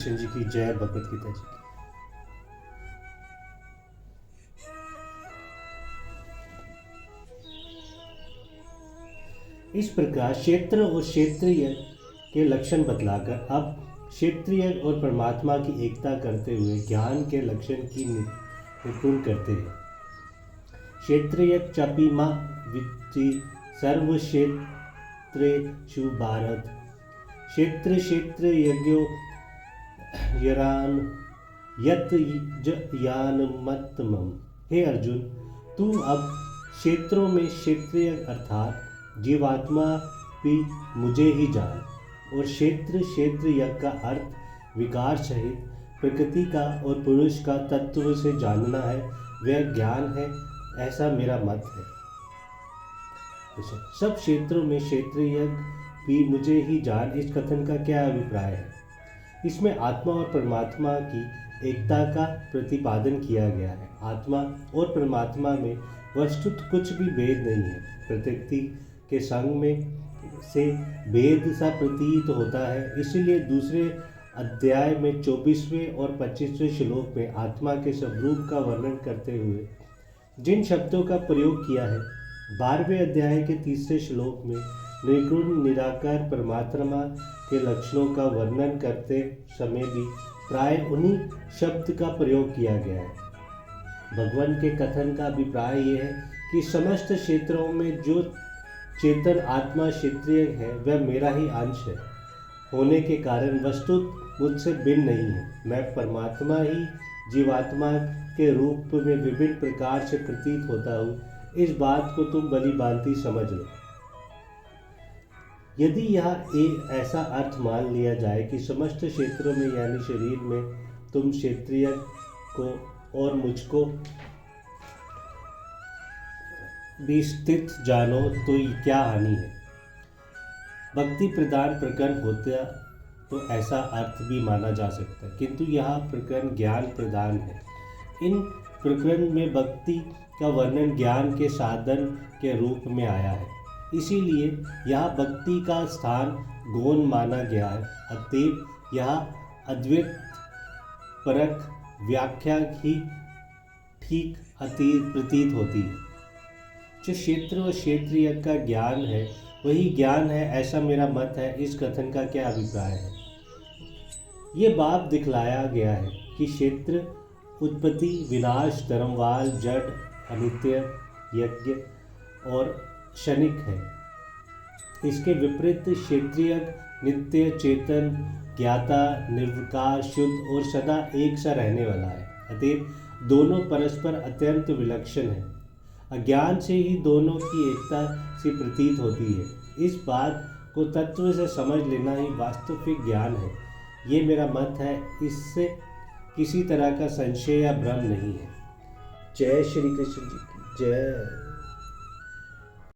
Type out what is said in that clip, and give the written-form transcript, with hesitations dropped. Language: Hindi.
कृष्ण जी की जय, भगवत गीता जी की। इस प्रकार क्षेत्र और क्षेत्रीय के लक्षण बतलाकर अब क्षेत्रीय और परमात्मा की एकता करते हुए ज्ञान के लक्षण की निरूपण करते हैं। क्षेत्रीय चपिमा विच्चि सर्व क्षेत्रेषु भारत क्षेत्र क्षेत्र यज्ञो यरान यत यानमत्तमम। हे अर्जुन, तू अब क्षेत्रों में क्षेत्रीय अर्थात जीवात्मा भी मुझे ही जान, और क्षेत्र क्षेत्र यज्ञ का अर्थ विकार सहित प्रकृति का और पुरुष का तत्व से जानना है, वह ज्ञान है, ऐसा मेरा मत है। सब क्षेत्रों में क्षेत्रीय भी मुझे ही जान, इस कथन का क्या अभिप्राय है? इसमें आत्मा और परमात्मा की एकता का प्रतिपादन किया गया है। आत्मा और परमात्मा में वस्तुतः कुछ भी भेद नहीं है। प्रकृति के संग में से भेद सा प्रतीत होता है। इसीलिए दूसरे अध्याय में 24वें और 25वें श्लोक में आत्मा के स्वरूप का वर्णन करते हुए जिन शब्दों का प्रयोग किया है, 12वें अध्याय के 3 श्लोक में निर्गुण निराकार परमात्मा के लक्षणों का वर्णन करते समय भी प्राय उन्हीं शब्द का प्रयोग किया गया है। भगवान के कथन का अभिप्राय यह है कि समस्त क्षेत्रों में जो चेतन आत्मा क्षेत्रीय है, वह मेरा ही अंश है होने के कारण वस्तु मुझसे भिन्न नहीं है। मैं परमात्मा ही जीवात्मा के रूप में विभिन्न प्रकार से प्रतीत होता हूँ। इस बात को तुम भली भांति समझ लो। यदि यह ऐसा अर्थ मान लिया जाए कि समस्त क्षेत्रों में यानी शरीर में तुम क्षेत्रीय को और मुझको भी स्थित जानो, तो क्या हानि है? भक्ति प्रदान प्रकरण होता तो ऐसा अर्थ भी माना जा सकता है, किंतु यह प्रकरण ज्ञान प्रदान है। इन प्रकरण में भक्ति का वर्णन ज्ञान के साधन के रूप में आया है, इसीलिए यह भक्ति का स्थान गौण माना गया है। अतएव यह अद्वैत परक व्याख्या ही ठीक प्रतीत होती है। जो क्षेत्र और क्षेत्रीय का ज्ञान है, वही ज्ञान है, ऐसा मेरा मत है। इस कथन का क्या अभिप्राय है? ये बात दिखलाया गया है कि क्षेत्र उत्पत्ति विनाश धर्मवाल जड़ अनित्य यज्ञ और क्षणिक है। इसके विपरीत क्षेत्रीय नित्य चेतन ज्ञाता निर्विकार शुद्ध और सदा एक सा रहने वाला है। अतएव दोनों परस्पर अत्यंत विलक्षण है। अज्ञान से ही दोनों की एकता सी प्रतीत होती है। इस बात को तत्व से समझ लेना ही वास्तविक ज्ञान है। ये मेरा मत है, इससे किसी तरह का संशय या भ्रम नहीं है। जय श्री कृष्ण जी की जय।